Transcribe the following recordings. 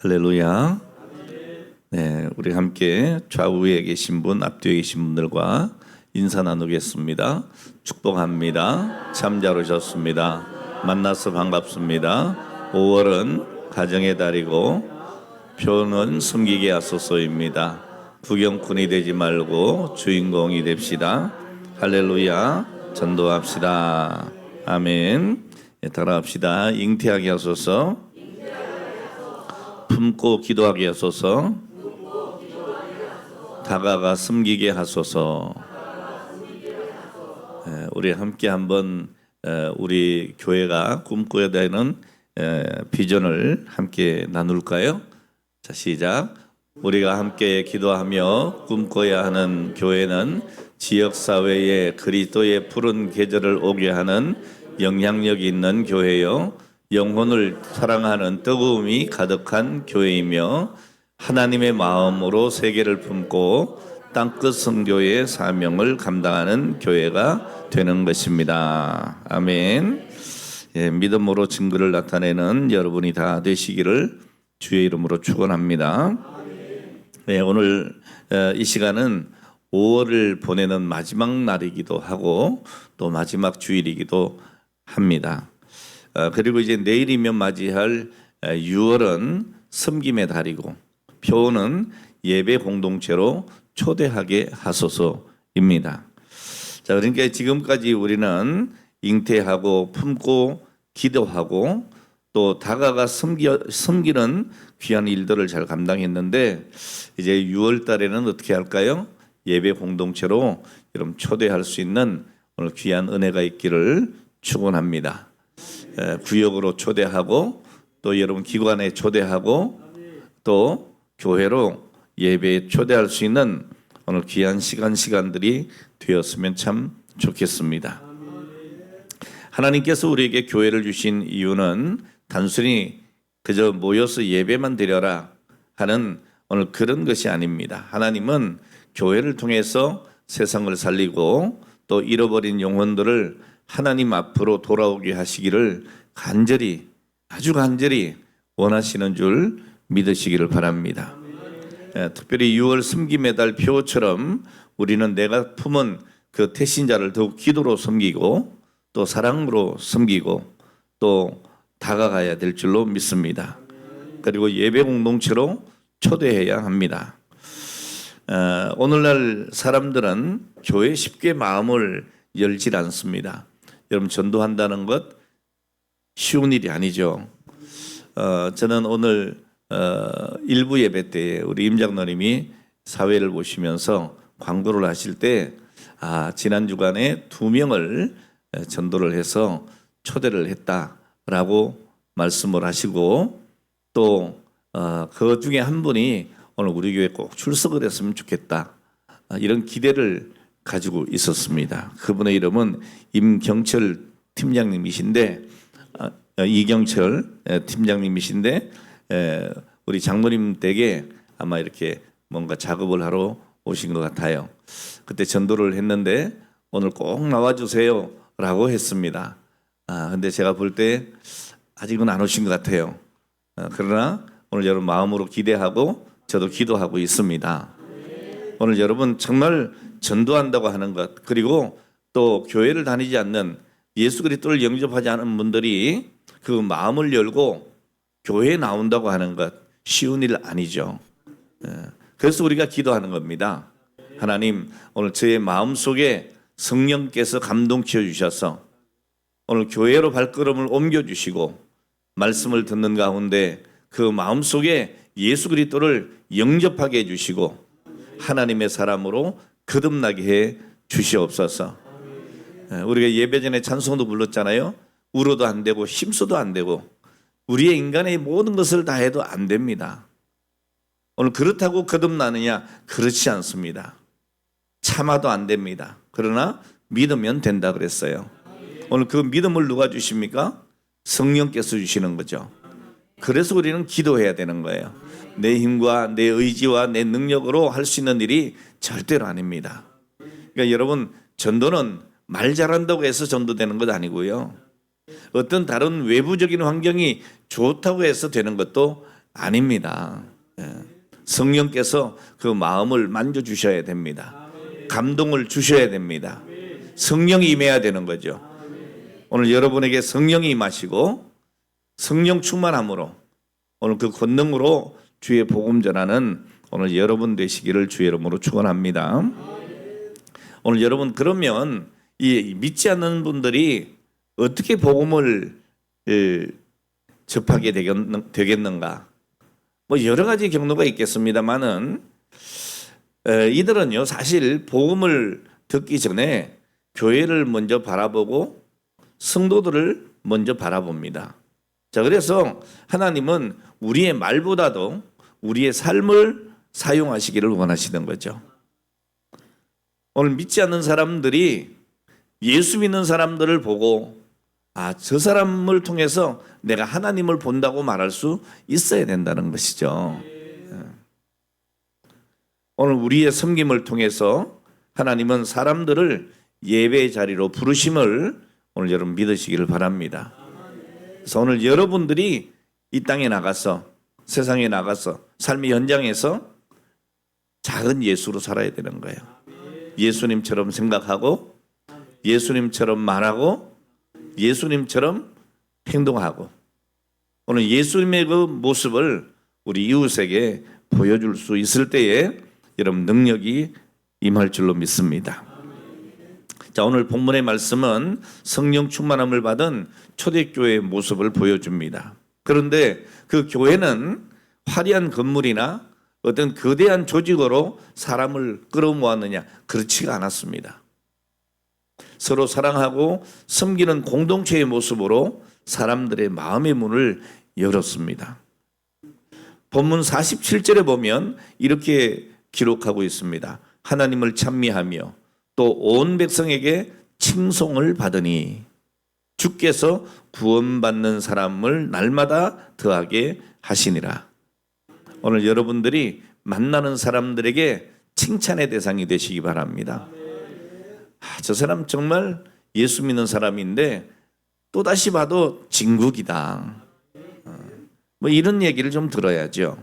할렐루야. 네, 우리 함께 좌우에 계신 분, 앞뒤에 계신 분들과 인사 나누겠습니다. 축복합니다. 참 잘 오셨습니다. 만나서 반갑습니다. 5월은 가정의 달이고 표는 섬기게 하소서입니다. 부경꾼이 되지 말고 주인공이 됩시다. 할렐루야. 전도합시다. 아멘. 네, 따라합시다. 잉태하게 하소서. 품고 기도하게 하소서. 다가가 섬기게 하소서. 우리 함께 한번 우리 교회가 꿈꿔야 되는 비전을 함께 나눌까요? 자, 시작. 우리가 함께 기도하며 꿈꿔야 하는 교회는 지역사회에 그리스도의 푸른 계절을 오게 하는 영향력이 있는 교회요, 영혼을 사랑하는 뜨거움이 가득한 교회이며 하나님의 마음으로 세계를 품고 땅끝 선교의 사명을 감당하는 교회가 되는 것입니다. 아멘. 예, 믿음으로 증거를 나타내는 여러분이 다 되시기를 주의 이름으로 축원합니다. 네, 오늘 이 시간은 5월을 보내는 마지막 날이기도 하고 또 마지막 주일이기도 합니다. 그리고 이제 내일이면 맞이할 6월은 섬김의 달이고 표는 예배 공동체로 초대하게 하소서입니다. 자, 그러니까 지금까지 우리는 잉태하고 품고 기도하고 또 다가가 섬기는 귀한 일들을 잘 감당했는데 이제 6월 달에는 어떻게 할까요? 예배 공동체로 여러분 초대할 수 있는 오늘 귀한 은혜가 있기를 축원합니다. 구역으로 초대하고 또 여러분 기관에 초대하고 또 교회로 예배에 초대할 수 있는 오늘 귀한 시간들이 되었으면 참 좋겠습니다. 하나님께서 우리에게 교회를 주신 이유는 단순히 그저 모여서 예배만 드려라 하는 오늘 그런 것이 아닙니다. 하나님은 교회를 통해서 세상을 살리고 또 잃어버린 영혼들을 하나님 앞으로 돌아오게 하시기를 간절히, 아주 간절히 원하시는 줄 믿으시기를 바랍니다. 특별히 6월 섬김의 달 표처럼 우리는 내가 품은 그 태신자를 더욱 기도로 섬기고 또 사랑으로 섬기고 또 다가가야 될 줄로 믿습니다. 그리고 예배 공동체로 초대해야 합니다. 오늘날 사람들은 교회에 쉽게 마음을 열질 않습니다. 여러분, 전도한다는 것 쉬운 일이 아니죠. 저는 오늘 일부 예배 때 우리 임 장로님이 사회를 보시면서 광고를 하실 때 지난 주간에 2명을 전도를 해서 초대를 했다라고 말씀을 하시고 또 그 중에 한 분이 오늘 우리 교회 꼭 출석을 했으면 좋겠다 이런 기대를 가지고 있었습니다. 그분의 이름은 임경철 팀장님이신데 이경철 팀장님이신데 우리 장모님 댁에 아마 이렇게 뭔가 작업을 하러 오신 것 같아요. 그때 전도를 했는데 오늘 꼭 나와주세요 라고 했습니다. 근데 제가 볼 때 아직은 안 오신 것 같아요. 그러나 오늘 여러분 마음으로 기대하고 저도 기도하고 있습니다. 오늘 여러분 정말 전도한다고 하는 것, 그리고 또 교회를 다니지 않는 예수 그리스도를 영접하지 않은 분들이 그 마음을 열고 교회에 나온다고 하는 것 쉬운 일 아니죠. 그래서 우리가 기도하는 겁니다. 하나님, 오늘 저의 마음속에 성령께서 감동시켜 주셔서 오늘 교회로 발걸음을 옮겨주시고 말씀을 듣는 가운데 그 마음속에 예수 그리스도를 영접하게 해주시고 하나님의 사람으로 거듭나게 해 주시옵소서. 우리가 예배 전에 찬송도 불렀잖아요. 울어도 안 되고 힘써도 안 되고 우리의 인간의 모든 것을 다 해도 안 됩니다. 오늘 그렇다고 거듭나느냐? 그렇지 않습니다. 참아도 안 됩니다. 그러나 믿으면 된다 그랬어요. 오늘 그 믿음을 누가 주십니까? 성령께서 주시는 거죠. 그래서 우리는 기도해야 되는 거예요. 내 힘과 내 의지와 내 능력으로 할 수 있는 일이 절대로 아닙니다. 그러니까 여러분, 전도는 말 잘한다고 해서 전도되는 것 아니고요. 어떤 다른 외부적인 환경이 좋다고 해서 되는 것도 아닙니다. 성령께서 그 마음을 만져주셔야 됩니다. 감동을 주셔야 됩니다. 성령이 임해야 되는 거죠. 오늘 여러분에게 성령이 임하시고 성령 충만함으로 오늘 그 권능으로 주의 복음 전하는 오늘 여러분 되시기를 주의 이름으로 축원합니다. 오늘 여러분 그러면 이 믿지 않는 분들이 어떻게 복음을 접하게 되겠는가? 뭐 여러 가지 경로가 있겠습니다만은 이들은요 사실 복음을 듣기 전에 교회를 먼저 바라보고 성도들을 먼저 바라봅니다. 자, 그래서 하나님은 우리의 말보다도 우리의 삶을 사용하시기를 원하시는 거죠. 오늘 믿지 않는 사람들이 예수 믿는 사람들을 보고 저 사람을 통해서 내가 하나님을 본다고 말할 수 있어야 된다는 것이죠. 오늘 우리의 섬김을 통해서 하나님은 사람들을 예배의 자리로 부르심을 오늘 여러분 믿으시기를 바랍니다. 그래서 오늘 여러분들이 이 땅에 나가서 세상에 나가서 삶의 현장에서 작은 예수로 살아야 되는 거예요. 예수님처럼 생각하고 예수님처럼 말하고 예수님처럼 행동하고 오늘 예수님의 그 모습을 우리 이웃에게 보여줄 수 있을 때에 여러분 능력이 임할 줄로 믿습니다. 자, 오늘 본문의 말씀은 성령 충만함을 받은 초대교회의 모습을 보여줍니다. 그런데 그 교회는 화려한 건물이나 어떤 거대한 조직으로 사람을 끌어모았느냐? 그렇지가 않았습니다. 서로 사랑하고 섬기는 공동체의 모습으로 사람들의 마음의 문을 열었습니다. 본문 47절에 보면 이렇게 기록하고 있습니다. 하나님을 찬미하며 또 온 백성에게 칭송을 받으니 주께서 구원받는 사람을 날마다 더하게 하시니라. 오늘 여러분들이 만나는 사람들에게 칭찬의 대상이 되시기 바랍니다. 저 사람 정말 예수 믿는 사람인데 또다시 봐도 진국이다. 뭐 이런 얘기를 좀 들어야죠.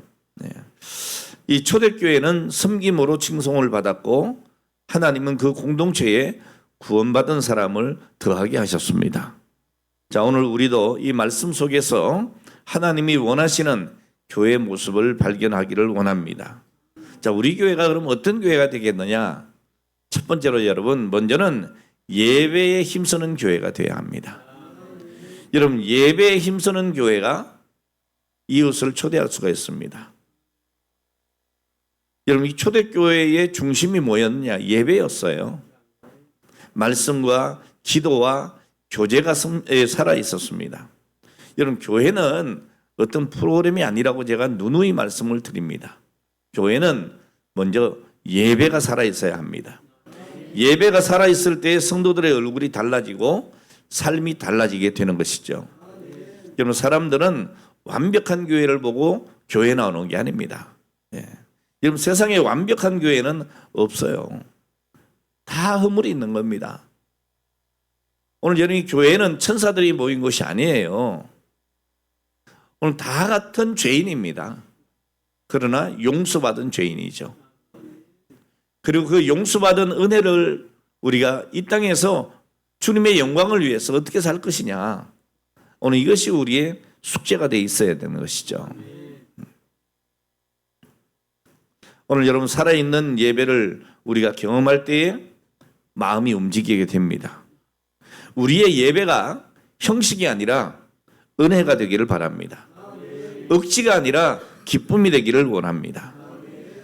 이 초대교회는 섬김으로 칭송을 받았고 하나님은 그 공동체에 구원받은 사람을 더하게 하셨습니다. 자, 오늘 우리도 이 말씀 속에서 하나님이 원하시는 교회의 모습을 발견하기를 원합니다. 자, 우리 교회가 그럼 어떤 교회가 되겠느냐? 첫 번째로 여러분, 먼저는 예배에 힘쓰는 교회가 되어야 합니다. 여러분, 예배에 힘쓰는 교회가 이웃을 초대할 수가 있습니다. 여러분, 이 초대교회의 중심이 뭐였느냐? 예배였어요. 말씀과 기도와 교제가 살아 있었습니다. 여러분, 교회는 어떤 프로그램이 아니라고 제가 누누이 말씀을 드립니다. 교회는 먼저 예배가 살아 있어야 합니다. 예배가 살아 있을 때 성도들의 얼굴이 달라지고 삶이 달라지게 되는 것이죠. 여러분, 사람들은 완벽한 교회를 보고 교회 나오는 게 아닙니다. 여러분, 세상에 완벽한 교회는 없어요. 다 허물이 있는 겁니다. 오늘 여러분, 교회는 천사들이 모인 것이 아니에요. 오늘 다 같은 죄인입니다. 그러나 용서받은 죄인이죠. 그리고 그 용서받은 은혜를 우리가 이 땅에서 주님의 영광을 위해서 어떻게 살 것이냐. 오늘 이것이 우리의 숙제가 돼 있어야 되는 것이죠. 오늘 여러분, 살아있는 예배를 우리가 경험할 때에 마음이 움직이게 됩니다. 우리의 예배가 형식이 아니라 은혜가 되기를 바랍니다. 억지가 아니라 기쁨이 되기를 원합니다.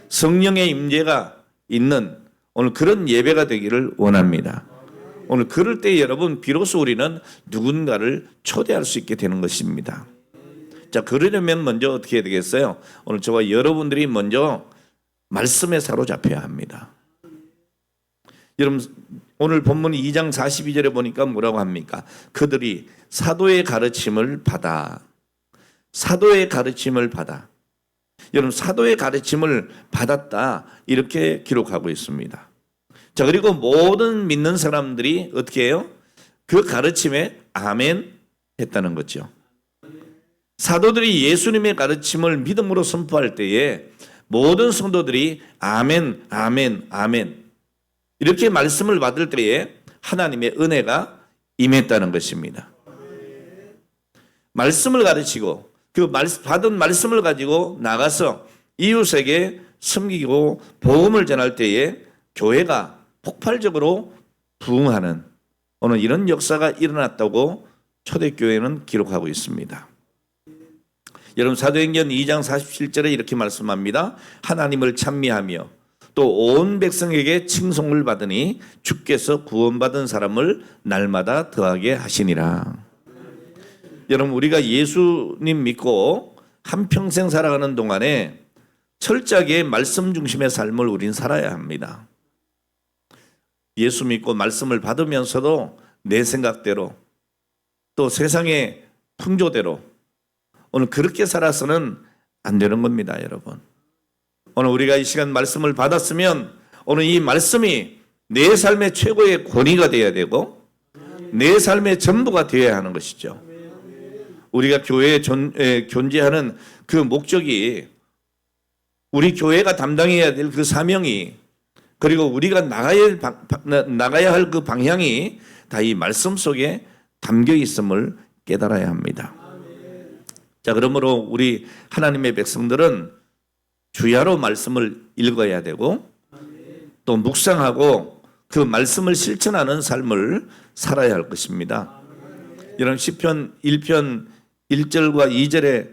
성령의 임재가 있는 오늘 그런 예배가 되기를 원합니다. 오늘 그럴 때 여러분, 비로소 우리는 누군가를 초대할 수 있게 되는 것입니다. 자, 그러려면 먼저 어떻게 해야 되겠어요? 오늘 저와 여러분들이 먼저 말씀에 사로잡혀야 합니다. 여러분, 오늘 본문 2장 42절에 보니까 뭐라고 합니까? 그들이 사도의 가르침을 받아. 사도의 가르침을 받아. 여러분, 사도의 가르침을 받았다, 이렇게 기록하고 있습니다. 자, 그리고 모든 믿는 사람들이 어떻게 해요? 그 가르침에 아멘 했다는 거죠. 사도들이 예수님의 가르침을 믿음으로 선포할 때에 모든 성도들이 아멘, 아멘, 아멘 이렇게 말씀을 받을 때에 하나님의 은혜가 임했다는 것입니다. 말씀을 가르치고 그 받은 말씀을 가지고 나가서 이웃에게 섬기고 복음을 전할 때에 교회가 폭발적으로 부흥하는 오늘 이런 역사가 일어났다고 초대교회는 기록하고 있습니다. 여러분 사도행전 2장 47절에 이렇게 말씀합니다. 하나님을 찬미하며 또 온 백성에게 칭송을 받으니 주께서 구원받은 사람을 날마다 더하게 하시니라. 여러분 우리가 예수님 믿고 한평생 살아가는 동안에 철저하게 말씀 중심의 삶을 우린 살아야 합니다. 예수 믿고 말씀을 받으면서도 내 생각대로 또 세상의 풍조대로 오늘 그렇게 살아서는 안 되는 겁니다, 여러분. 오늘 우리가 이 시간 말씀을 받았으면 오늘 이 말씀이 내 삶의 최고의 권위가 되어야 되고 내 삶의 전부가 되어야 하는 것이죠. 우리가 교회에 존재하는 그 목적이 우리 교회가 담당해야 될 그 사명이 그리고 우리가 나가야 할 그 방향이 다 이 말씀 속에 담겨 있음을 깨달아야 합니다. 자, 그러므로 우리 하나님의 백성들은 주야로 말씀을 읽어야 되고 또 묵상하고 그 말씀을 실천하는 삶을 살아야 할 것입니다. 여러분 시편 1편 1절과 2절에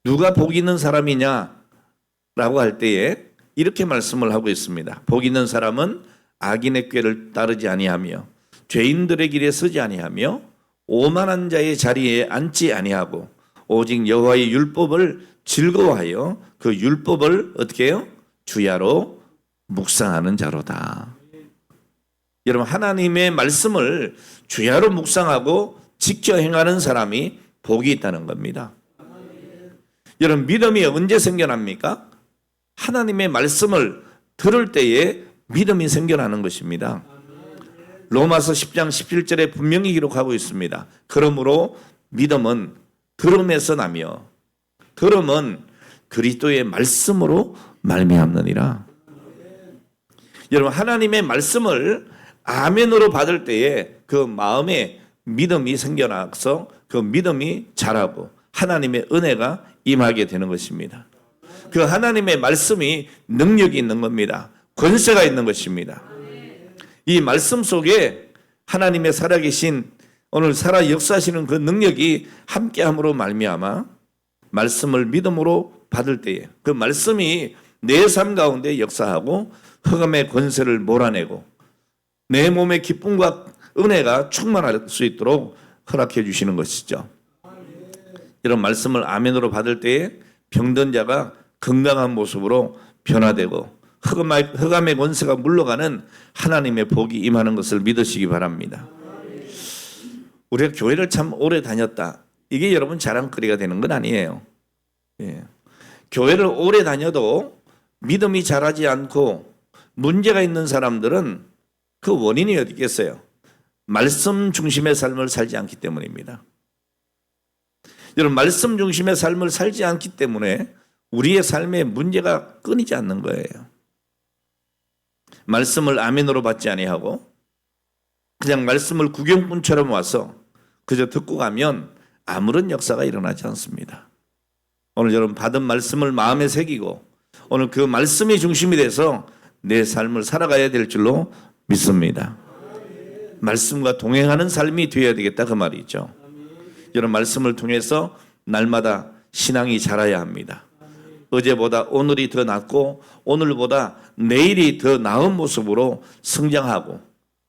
누가 복 있는 사람이냐라고 할 때에 이렇게 말씀을 하고 있습니다. 복 있는 사람은 악인의 꾀를 따르지 아니하며 죄인들의 길에 서지 아니하며 오만한 자의 자리에 앉지 아니하고 오직 여호와의 율법을 즐거워하여 그 율법을 어떻게 해요? 주야로 묵상하는 자로다. 여러분 하나님의 말씀을 주야로 묵상하고 지켜 행하는 사람이 복이 있다는 겁니다. 여러분 믿음이 언제 생겨납니까? 하나님의 말씀을 들을 때에 믿음이 생겨나는 것입니다. 로마서 10장 17절에 분명히 기록하고 있습니다. 그러므로 믿음은 들음에서 나며 들음은 그리스도의 말씀으로 말미암느니라. 여러분 하나님의 말씀을 아멘으로 받을 때에 그 마음에 믿음이 생겨나서 그 믿음이 자라고 하나님의 은혜가 임하게 되는 것입니다. 그 하나님의 말씀이 능력이 있는 겁니다. 권세가 있는 것입니다. 이 말씀 속에 하나님의 살아계신 오늘 살아 역사하시는 그 능력이 함께함으로 말미암아 말씀을 믿음으로 받을 때에 그 말씀이 내 삶 가운데 역사하고 흑암의 권세를 몰아내고 내 몸의 기쁨과 은혜가 충만할 수 있도록 허락해 주시는 것이죠. 이런 말씀을 아멘으로 받을 때에 병든 자가 건강한 모습으로 변화되고 흑암의 권세가 물러가는 하나님의 복이 임하는 것을 믿으시기 바랍니다. 우리가 교회를 참 오래 다녔다. 이게 여러분 자랑거리가 되는 건 아니에요. 예. 교회를 오래 다녀도 믿음이 자라지 않고 문제가 있는 사람들은 그 원인이 어디 있겠어요? 말씀 중심의 삶을 살지 않기 때문입니다. 여러분 말씀 중심의 삶을 살지 않기 때문에 우리의 삶에 문제가 끊이지 않는 거예요. 말씀을 아멘으로 받지 아니하고 그냥 말씀을 구경꾼처럼 와서 그저 듣고 가면 아무런 역사가 일어나지 않습니다. 오늘 여러분 받은 말씀을 마음에 새기고 오늘 그 말씀이 중심이 돼서 내 삶을 살아가야 될 줄로 믿습니다. 말씀과 동행하는 삶이 되어야 되겠다 그 말이죠. 여러분 말씀을 통해서 날마다 신앙이 자라야 합니다. 어제보다 오늘이 더 낫고 오늘보다 내일이 더 나은 모습으로 성장하고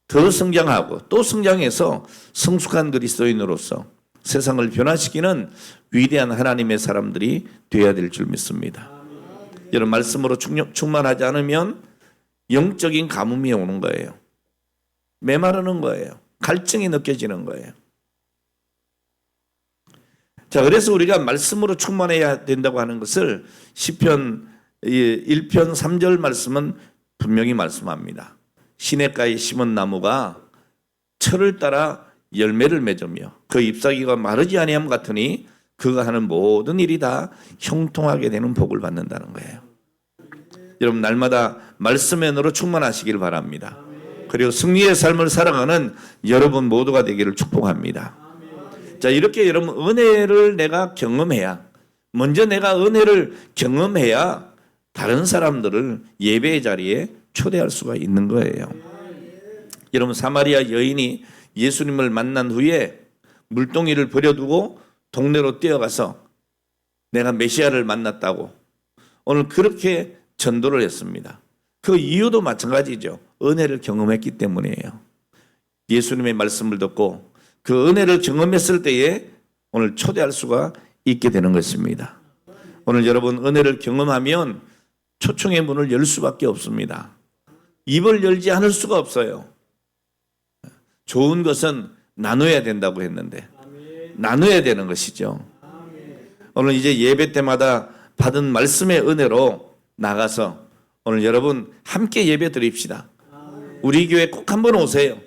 더 성장하고 또 성장해서 성숙한 그리스도인으로서 세상을 변화시키는 위대한 하나님의 사람들이 되어야 될 줄 믿습니다. 여러분 말씀으로 충만하지 않으면 영적인 가뭄이 오는 거예요. 메마르는 거예요. 갈증이 느껴지는 거예요. 자, 그래서 우리가 말씀으로 충만해야 된다고 하는 것을 시편 1편 3절 말씀은 분명히 말씀합니다. 시냇가에 심은 나무가 철을 따라 열매를 맺으며 그 잎사귀가 마르지 아니함 같으니 그가 하는 모든 일이 다 형통하게 되는 복을 받는다는 거예요. 여러분 날마다 말씀의 은혜로 충만하시길 바랍니다. 그리고 승리의 삶을 살아가는 여러분 모두가 되기를 축복합니다. 자, 이렇게 여러분 은혜를 내가 경험해야, 먼저 내가 은혜를 경험해야 다른 사람들을 예배의 자리에 초대할 수가 있는 거예요. 여러분 사마리아 여인이 예수님을 만난 후에 물동이를 버려두고 동네로 뛰어가서 내가 메시아를 만났다고 오늘 그렇게 전도를 했습니다. 그 이유도 마찬가지죠. 은혜를 경험했기 때문이에요. 예수님의 말씀을 듣고 그 은혜를 경험했을 때에 오늘 초대할 수가 있게 되는 것입니다. 오늘 여러분 은혜를 경험하면 초청의 문을 열 수밖에 없습니다. 입을 열지 않을 수가 없어요. 좋은 것은 나눠야 된다고 했는데 나눠야 되는 것이죠. 오늘 이제 예배 때마다 받은 말씀의 은혜로 나가서 오늘 여러분 함께 예배 드립시다. 우리 교회 꼭 한번 오세요.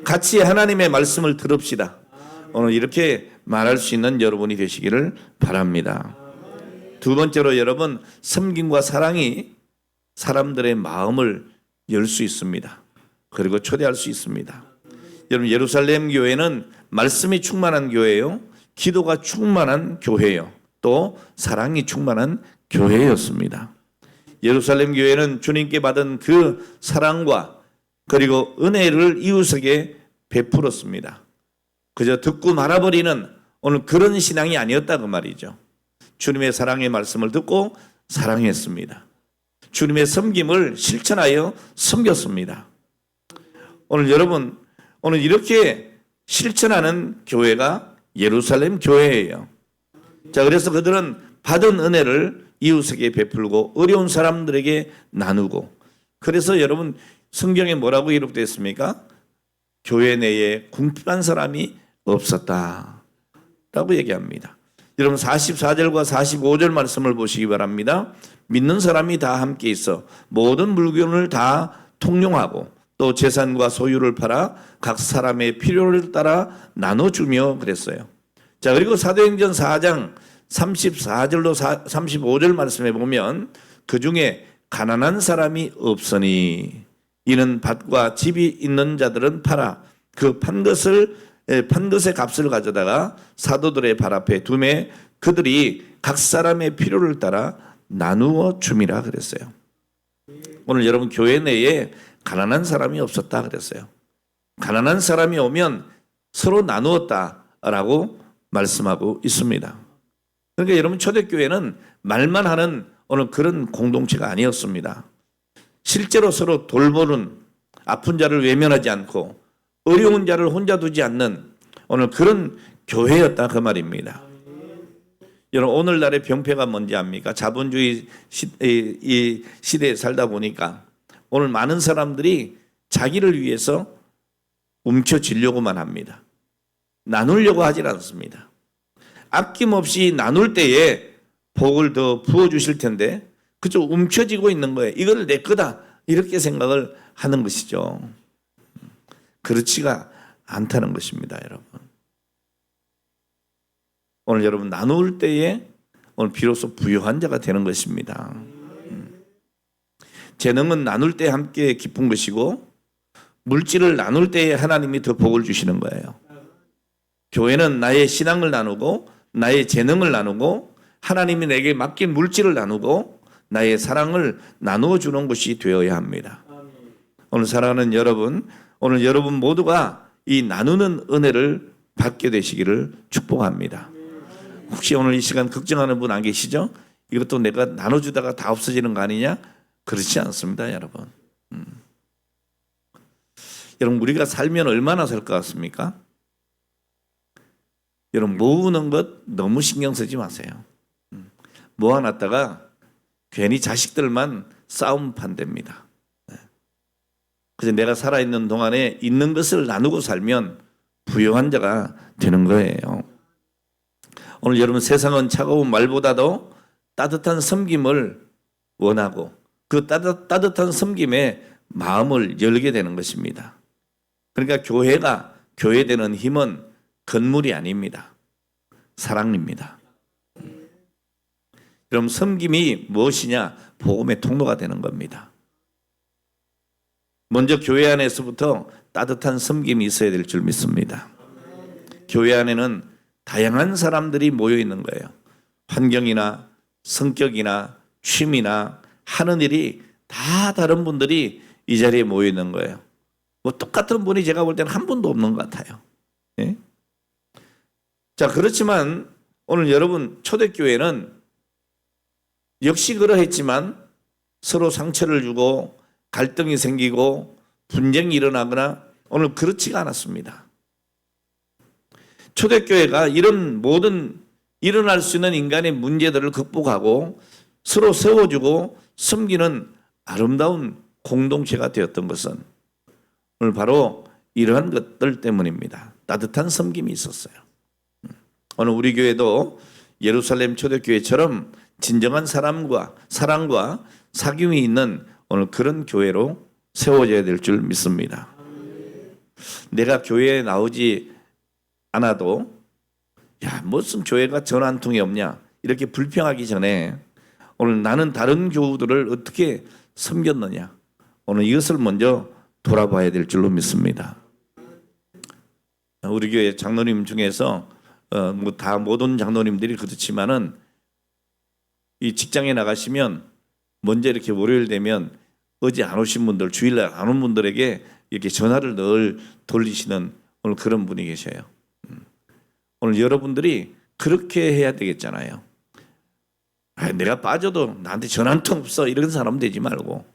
같이 하나님의 말씀을 들읍시다. 오늘 이렇게 말할 수 있는 여러분이 되시기를 바랍니다. 두 번째로 여러분 섬김과 사랑이 사람들의 마음을 열 수 있습니다. 그리고 초대할 수 있습니다. 여러분 예루살렘 교회는 말씀이 충만한 교회예요. 기도가 충만한 교회예요. 또 사랑이 충만한 교회였습니다. 예루살렘 교회는 주님께 받은 그 사랑과 그리고 은혜를 이웃에게 베풀었습니다. 그저 듣고 말아버리는 오늘 그런 신앙이 아니었다 그 말이죠. 주님의 사랑의 말씀을 듣고 사랑했습니다. 주님의 섬김을 실천하여 섬겼습니다. 오늘 여러분 오늘 이렇게 실천하는 교회가 예루살렘 교회예요. 자, 그래서 그들은 받은 은혜를 이웃에게 베풀고 어려운 사람들에게 나누고, 그래서 여러분 성경에 뭐라고 기록되어 있습니까? 교회 내에 궁핍한 사람이 없었다 라고 얘기합니다. 여러분 44절과 45절 말씀을 보시기 바랍니다. 믿는 사람이 다 함께 있어 모든 물건을 다 통용하고 또 재산과 소유를 팔아 각 사람의 필요를 따라 나눠주며 그랬어요. 자, 그리고 사도행전 4장 34절로 35절 말씀에 보면 그 중에 가난한 사람이 없으니 이는 밭과 집이 있는 자들은 팔아 그 판 것의 값을 가져다가 사도들의 발 앞에 두매 그들이 각 사람의 필요를 따라 나누어 줌이라 그랬어요. 오늘 여러분 교회 내에 가난한 사람이 없었다 그랬어요. 가난한 사람이 오면 서로 나누었다라고 말씀하고 있습니다. 그러니까 여러분 초대교회는 말만 하는 오늘 그런 공동체가 아니었습니다. 실제로 서로 돌보는, 아픈 자를 외면하지 않고 어려운 자를 혼자 두지 않는 오늘 그런 교회였다 그 말입니다. 여러분 오늘날의 병폐가 뭔지 압니까? 자본주의 이 시대에 살다 보니까 오늘 많은 사람들이 자기를 위해서 움켜쥐려고만 합니다. 나누려고 하질 않습니다. 아낌없이 나눌 때에 복을 더 부어주실 텐데 그저 움켜쥐고 있는 거예요. 이걸 내 거다 이렇게 생각을 하는 것이죠. 그렇지가 않다는 것입니다, 여러분. 오늘 여러분 나눌 때에 오늘 비로소 부유한 자가 되는 것입니다. 재능은 나눌 때 함께 기쁜 것이고 물질을 나눌 때에 하나님이 더 복을 주시는 거예요. 교회는 나의 신앙을 나누고 나의 재능을 나누고 하나님이 내게 맡긴 물질을 나누고 나의 사랑을 나누어 주는 것이 되어야 합니다. 오늘 사랑하는 여러분, 오늘 여러분 모두가 이 나누는 은혜를 받게 되시기를 축복합니다. 혹시 오늘 이 시간 걱정하는 분 안 계시죠? 이것도 내가 나눠주다가 다 없어지는 거 아니냐? 그렇지 않습니다, 여러분. 여러분 우리가 살면 얼마나 살 것 같습니까? 여러분 모으는 것 너무 신경 쓰지 마세요. 모아놨다가 괜히 자식들만 싸움판 됩니다. 그래서 내가 살아있는 동안에 있는 것을 나누고 살면 부유한 자가 되는 거예요. 오늘 여러분 세상은 차가운 말보다도 따뜻한 섬김을 원하고 그 따뜻한 섬김에 마음을 열게 되는 것입니다. 그러니까 교회가 교회되는 힘은 건물이 아닙니다. 사랑입니다. 그럼 섬김이 무엇이냐? 복음의 통로가 되는 겁니다. 먼저 교회 안에서부터 따뜻한 섬김이 있어야 될 줄 믿습니다. 교회 안에는 다양한 사람들이 모여 있는 거예요. 환경이나 성격이나 취미나 하는 일이 다 다른 분들이 이 자리에 모여 있는 거예요. 뭐 똑같은 분이 제가 볼 때는 한 분도 없는 것 같아요. 예? 자, 그렇지만 오늘 여러분 초대교회는 역시 그러했지만 서로 상처를 주고 갈등이 생기고 분쟁이 일어나거나 오늘 그렇지가 않았습니다. 초대교회가 이런 모든 일어날 수 있는 인간의 문제들을 극복하고 서로 세워주고 섬기는 아름다운 공동체가 되었던 것은 오늘 바로 이러한 것들 때문입니다. 따뜻한 섬김이 있었어요. 오늘 우리 교회도 예루살렘 초대교회처럼 진정한 사랑과 사귐이 있는 오늘 그런 교회로 세워져야 될 줄 믿습니다. 내가 교회에 나오지 않아도 야, 무슨 교회가 전화 한 통이 없냐 이렇게 불평하기 전에 오늘 나는 다른 교우들을 어떻게 섬겼느냐 오늘 이것을 먼저 돌아봐야 될 줄로 믿습니다. 우리 교회 장로님 중에서 뭐 다 모든 장로님들이 그렇지만은 이 직장에 나가시면 먼저 이렇게 월요일 되면 어제 안 오신 분들 주일날 안 온 분들에게 이렇게 전화를 늘 돌리시는 오늘 그런 분이 계셔요. 오늘 여러분들이 그렇게 해야 되겠잖아요. 내가 빠져도 나한테 전화 한 통 없어 이런 사람 되지 말고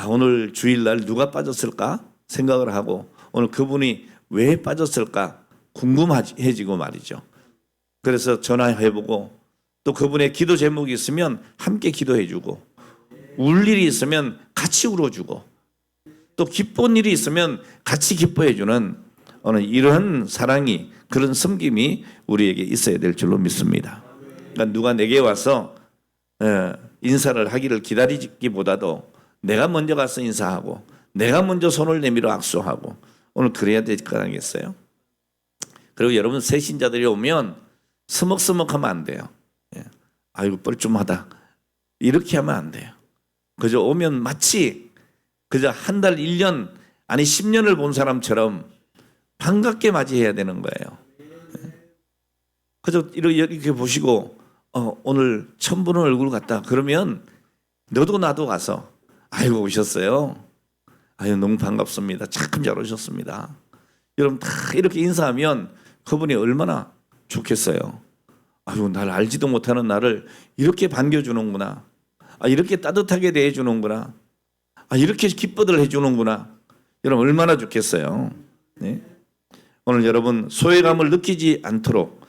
오늘 주일날 누가 빠졌을까 생각을 하고 오늘 그분이 왜 빠졌을까 궁금해지고 말이죠. 그래서 전화해보고 또 그분의 기도 제목이 있으면 함께 기도해주고 울 일이 있으면 같이 울어주고 또 기쁜 일이 있으면 같이 기뻐해주는 오늘 이러한 사랑이 그런 섬김이 우리에게 있어야 될 줄로 믿습니다. 그러니까 누가 내게 와서 인사를 하기를 기다리기보다도 내가 먼저 가서 인사하고 내가 먼저 손을 내밀어 악수하고 오늘 그래야 될 거 아니겠어요? 그리고 여러분 새신자들이 오면 서먹서먹하면 안 돼요. 아이고 뻘쭘하다 이렇게 하면 안 돼요. 그저 오면 마치 그저 한 달, 1년 아니 10년을 본 사람처럼 반갑게 맞이해야 되는 거예요. 그저 이렇게 보시고 오늘 처음 보는 얼굴 같다 그러면 너도 나도 가서 아이고 오셨어요. 아유 너무 반갑습니다. 참 잘 오셨습니다. 여러분 다 이렇게 인사하면 그분이 얼마나 좋겠어요. 아유 날 알지도 못하는 나를 이렇게 반겨주는구나. 이렇게 따뜻하게 대해주는구나. 이렇게 기뻐들 해주는구나. 여러분 얼마나 좋겠어요. 네? 오늘 여러분 소외감을 느끼지 않도록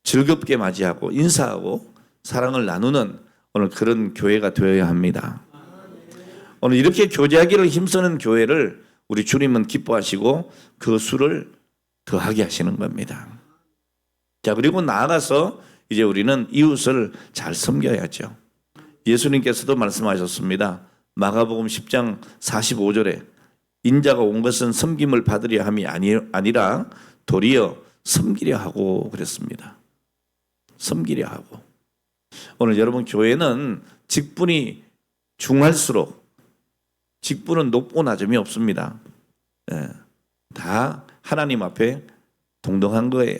즐겁게 맞이하고 인사하고 사랑을 나누는 오늘 그런 교회가 되어야 합니다. 오늘 이렇게 교제하기를 힘쓰는 교회를 우리 주님은 기뻐하시고 그 수를 더하게 하시는 겁니다. 자, 그리고 나아가서 이제 우리는 이웃을 잘 섬겨야죠. 예수님께서도 말씀하셨습니다. 마가복음 10장 45절에 인자가 온 것은 섬김을 받으려 함이 아니라 도리어 섬기려 하고 그랬습니다. 섬기려 하고. 오늘 여러분 교회는 직분이 중할수록 직분은 높고 낮음이 없습니다. 다 하나님 앞에 동등한 거예요.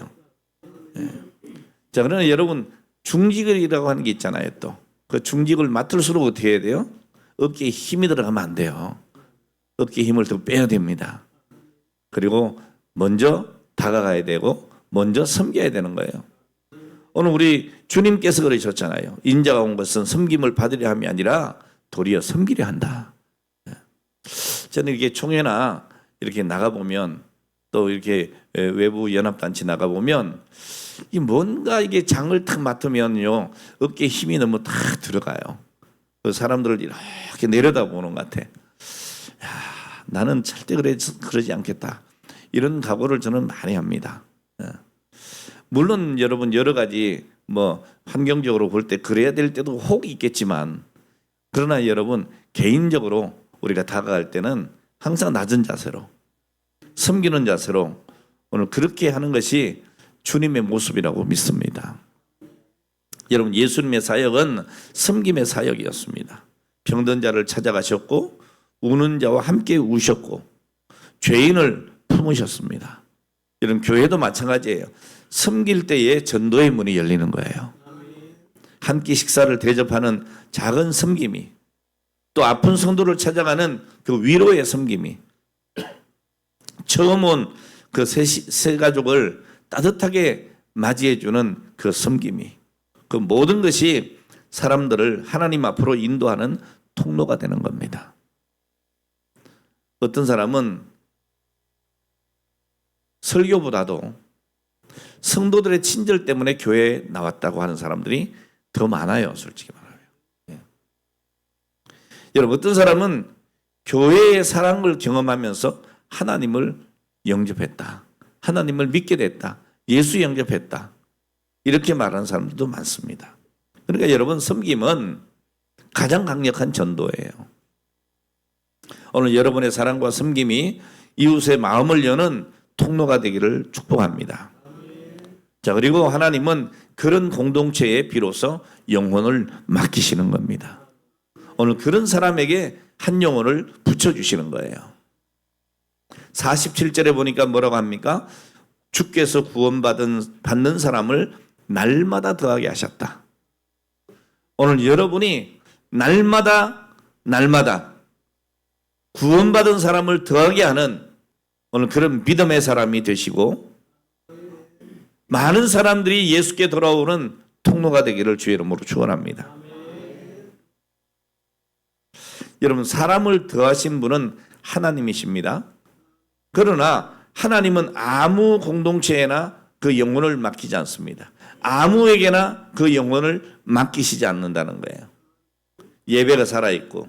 자, 그러나 여러분 중직이라고 하는 게 있잖아요. 또 그 중직을 맡을수록 어떻게 해야 돼요? 어깨에 힘이 들어가면 안 돼요. 어깨에 힘을 더 빼야 됩니다. 그리고 먼저 다가가야 되고 먼저 섬겨야 되는 거예요. 오늘 우리 주님께서 그러셨잖아요. 인자가 온 것은 섬김을 받으려 함이 아니라 도리어 섬기려 한다. 저는 이렇게 총회나 이렇게 나가보면 또 이렇게 외부 연합단체 나가보면 뭔가 이게 장을 탁 맡으면요 어깨에 힘이 너무 탁 들어가요. 그 사람들을 이렇게 내려다보는 것 같아. 야, 나는 절대 그러지 않겠다. 이런 각오를 저는 많이 합니다. 물론 여러분 여러 가지 뭐 환경적으로 볼 때 그래야 될 때도 혹 있겠지만 그러나 여러분 개인적으로 우리가 다가갈 때는 항상 낮은 자세로 섬기는 자세로 오늘 그렇게 하는 것이 주님의 모습이라고 믿습니다. 여러분, 예수님의 사역은 섬김의 사역이었습니다. 병든 자를 찾아가셨고 우는 자와 함께 우셨고 죄인을 품으셨습니다. 여러분, 교회도 마찬가지예요. 섬길 때에 전도의 문이 열리는 거예요. 한 끼 식사를 대접하는 작은 섬김이, 또 아픈 성도를 찾아가는 그 위로의 섬김이, 처음 온 그 새 가족을 따뜻하게 맞이해주는 그 섬김이, 그 모든 것이 사람들을 하나님 앞으로 인도하는 통로가 되는 겁니다. 어떤 사람은 설교보다도 성도들의 친절 때문에 교회에 나왔다고 하는 사람들이 더 많아요, 솔직히 말하면. 예. 여러분, 어떤 사람은 교회의 사랑을 경험하면서 하나님을 영접했다, 하나님을 믿게 됐다, 예수 영접했다, 이렇게 말하는 사람들도 많습니다. 그러니까 여러분, 섬김은 가장 강력한 전도예요. 오늘 여러분의 사랑과 섬김이 이웃의 마음을 여는 통로가 되기를 축복합니다. 자, 그리고 하나님은 그런 공동체에 비로소 영혼을 맡기시는 겁니다. 오늘 그런 사람에게 한 영혼을 붙여주시는 거예요. 47절에 보니까 뭐라고 합니까? 주께서 받는 사람을 날마다 더하게 하셨다. 오늘 여러분이 날마다 구원받은 사람을 더하게 하는 오늘 그런 믿음의 사람이 되시고 많은 사람들이 예수께 돌아오는 통로가 되기를 주의 이름으로 축원합니다. 여러분, 사람을 더하신 분은 하나님이십니다. 그러나 하나님은 아무 공동체에나 그 영혼을 맡기지 않습니다. 아무에게나 그 영혼을 맡기시지 않는다는 거예요. 예배가 살아있고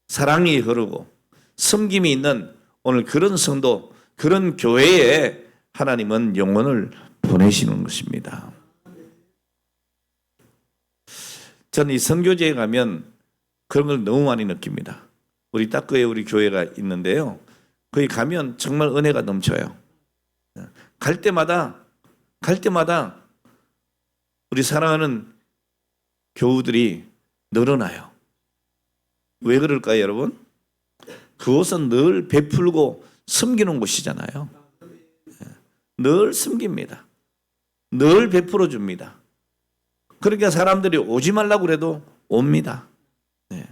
사랑이 흐르고 섬김이 있는 오늘 그런 성도, 그런 교회에 하나님은 영혼을 보내시는 것입니다. 저는 이 선교제에 가면 그런 걸 너무 많이 느낍니다. 우리 따끄에 우리 교회가 있는데요, 거기 가면 정말 은혜가 넘쳐요. 갈 때마다 우리 사랑하는 교우들이 늘어나요. 왜 그럴까요, 여러분? 그곳은 늘 베풀고 섬기는 곳이잖아요. 늘 섬깁니다. 늘 베풀어 줍니다. 그러니까 사람들이 오지 말라고 그래도 옵니다. 네.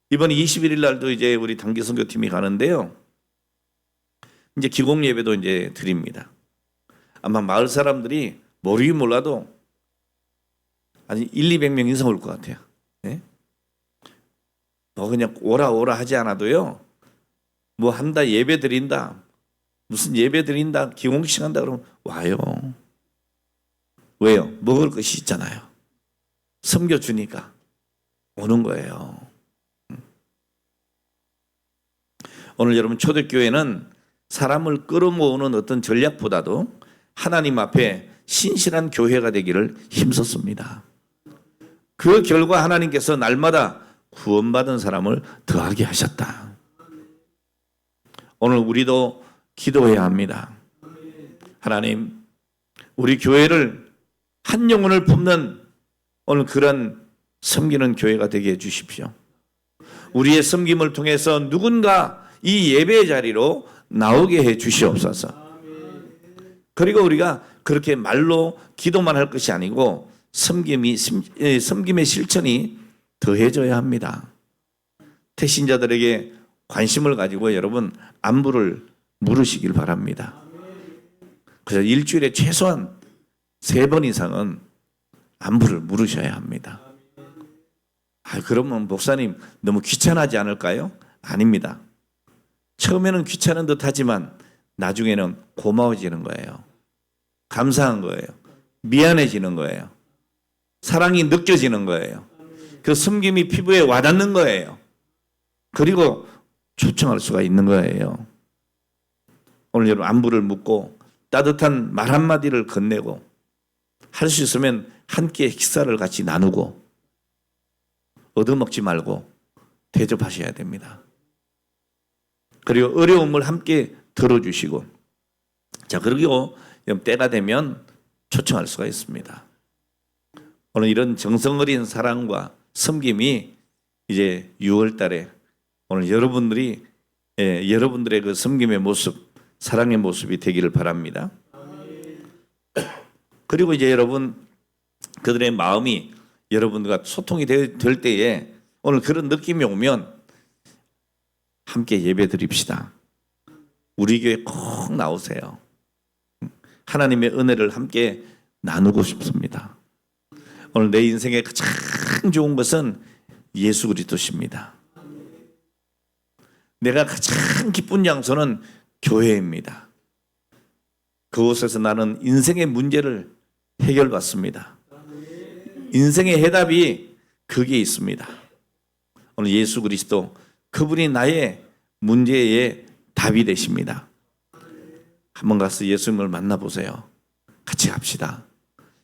이번 21일 날도 이제 우리 단기 선교팀이 가는데요, 이제 기공 예배도 이제 드립니다. 아마 마을 사람들이 모르긴 몰라도 아니 100-200명 이상 올 것 같아요. 네? 뭐 그냥 오라 하지 않아도요, 뭐 한다, 예배 드린다, 무슨 예배 드린다, 기공식 한다 그러면 와요. 왜요? 먹을 것이 있잖아요. 섬겨주니까 오는 거예요. 오늘 여러분, 초대교회는 사람을 끌어모으는 어떤 전략보다도 하나님 앞에 신실한 교회가 되기를 힘썼습니다. 그 결과 하나님께서 날마다 구원받은 사람을 더하게 하셨다. 오늘 우리도 기도해야 합니다. 하나님, 우리 교회를 한 영혼을 품는 오늘 그런 섬기는 교회가 되게 해주십시오. 우리의 섬김을 통해서 누군가 이 예배의 자리로 나오게 해 주시옵소서. 그리고 우리가 그렇게 말로 기도만 할 것이 아니고 섬김의 실천이 더해져야 합니다. 택신자들에게 관심을 가지고 여러분 안부를 물으시길 바랍니다. 그래서 일주일에 최소한 3번 이상은 안부를 물으셔야 합니다. 그러면 목사님 너무 귀찮아하지 않을까요? 아닙니다. 처음에는 귀찮은 듯 하지만 나중에는 고마워지는 거예요. 감사한 거예요. 미안해지는 거예요. 사랑이 느껴지는 거예요. 그 섬김이 피부에 와닿는 거예요. 그리고 초청할 수가 있는 거예요. 오늘 여러분 안부를 묻고 따뜻한 말 한마디를 건네고 할 수 있으면 한 끼의 식사를 같이 나누고 얻어먹지 말고 대접하셔야 됩니다. 그리고 어려움을 함께 들어주시고, 자, 그리고 때가 되면 초청할 수가 있습니다. 오늘 이런 정성 어린 사랑과 섬김이 이제 6월 달에 오늘 여러분들이 여러분들의 그 섬김의 모습, 사랑의 모습이 되기를 바랍니다. 그리고 이제 여러분 그들의 마음이 여러분들과 소통이 될 때에 오늘 그런 느낌이 오면 함께 예배 드립시다. 우리 교회 꼭 나오세요. 하나님의 은혜를 함께 나누고 싶습니다. 오늘 내 인생에 가장 좋은 것은 예수 그리스도십니다. 내가 가장 기쁜 장소는 교회입니다. 그곳에서 나는 인생의 문제를 해결받습니다. 인생의 해답이 거기에 있습니다. 오늘 예수 그리스도 그분이 나의 문제의 답이 되십니다. 한번 가서 예수님을 만나보세요. 같이 갑시다.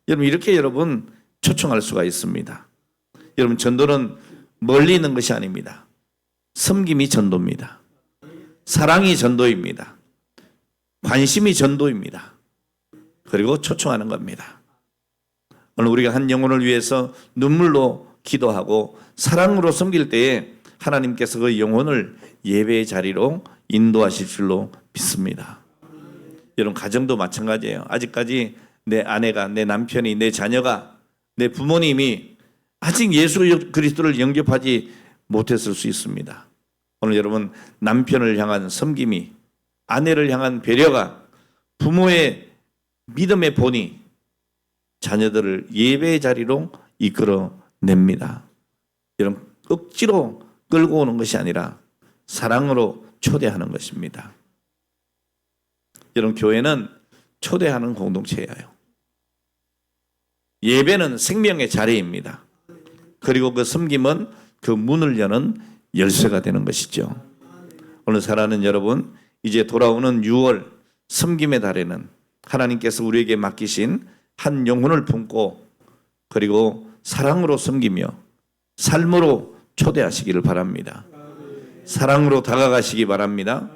여러분 이렇게 여러분 초청할 수가 있습니다. 여러분 전도는 멀리 있는 것이 아닙니다. 섬김이 전도입니다. 사랑이 전도입니다. 관심이 전도입니다. 그리고 초청하는 겁니다. 오늘 우리가 한 영혼을 위해서 눈물로 기도하고 사랑으로 섬길 때에 하나님께서 그 영혼을 예배의 자리로 인도하실 줄로 믿습니다. 여러분 가정도 마찬가지예요. 아직까지 내 아내가, 내 남편이, 내 자녀가, 내 부모님이 아직 예수 그리스도를 영접하지 못했을 수 있습니다. 오늘 여러분 남편을 향한 섬김이, 아내를 향한 배려가, 부모의 믿음의 본이 자녀들을 예배의 자리로 이끌어냅니다. 여러분 억지로 끌고 오는 것이 아니라 사랑으로 초대하는 것입니다. 여러분 교회는 초대하는 공동체예요. 예배는 생명의 자리입니다. 그리고 그 섬김은 그 문을 여는 열쇠가 되는 것이죠. 오늘 사랑하는 여러분, 이제 돌아오는 6월 섬김의 달에는 하나님께서 우리에게 맡기신 한 영혼을 품고 그리고 사랑으로 섬기며 삶으로 초대하시기를 바랍니다. 사랑으로 다가가시기 바랍니다.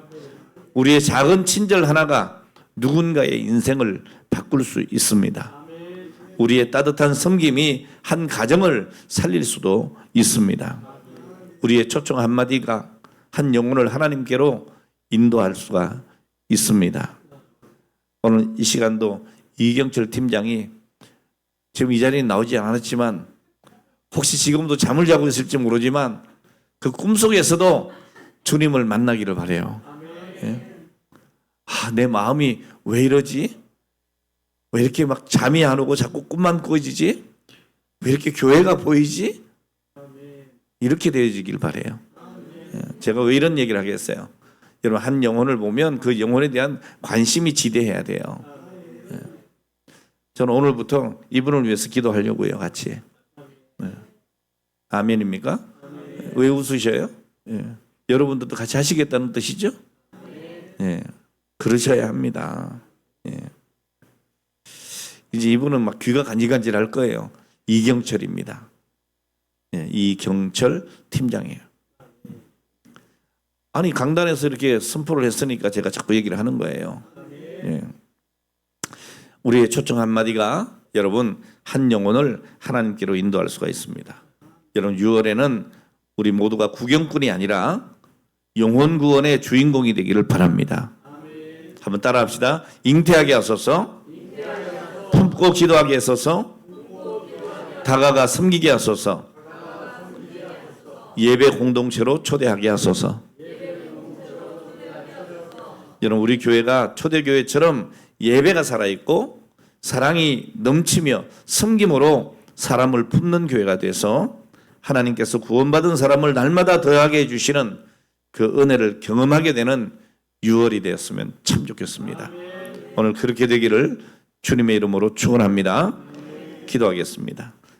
우리의 작은 친절 하나가 누군가의 인생을 바꿀 수 있습니다. 우리의 따뜻한 섬김이 한 가정을 살릴 수도 있습니다. 우리의 초청 한마디가 한 영혼을 하나님께로 인도할 수가 있습니다. 오늘 이 시간도 이경철 팀장이 지금 이 자리에 나오지 않았지만 혹시 지금도 잠을 자고 있을지 모르지만 그 꿈속에서도 주님을 만나기를 바라요. 예? 내 마음이 왜 이러지? 왜 이렇게 막 잠이 안 오고 자꾸 꿈만 꾸어지지? 왜 이렇게 교회가 보이지? 이렇게 되어지길 바라요. 예. 제가 왜 이런 얘기를 하겠어요? 여러분 한 영혼을 보면 그 영혼에 대한 관심이 지대해야 돼요. 예. 저는 오늘부터 이분을 위해서 기도하려고요. 같이. 예. 아멘입니까? 예. 왜 웃으셔요? 예. 여러분들도 같이 하시겠다는 뜻이죠? 예. 그러셔야 합니다. 예. 이제 이분은 막 귀가 간질간질할 거예요. 이경철입니다. 예, 이경철 팀장이에요. 아니 강단에서 이렇게 선포를 했으니까 제가 자꾸 얘기를 하는 거예요. 예. 우리의 초청 한마디가 여러분 한 영혼을 하나님께로 인도할 수가 있습니다. 여러분 6월에는 우리 모두가 구경꾼이 아니라 영혼 구원의 주인공이 되기를 바랍니다. 한번 따라합시다. 잉태하게 하소서, 품고 기도하게 하소서, 다가가 섬기게 하소서, 예배 공동체로 초대하게 하소서. 여러분 우리 교회가 초대교회처럼 예배가 살아있고 사랑이 넘치며 섬김으로 사람을 품는 교회가 돼서 하나님께서 구원받은 사람을 날마다 더하게 해주시는 그 은혜를 경험하게 되는 6월이 되었으면 참 좋겠습니다. 오늘 그렇게 되기를 주님의 이름으로 축원합니다. 기도하겠습니다.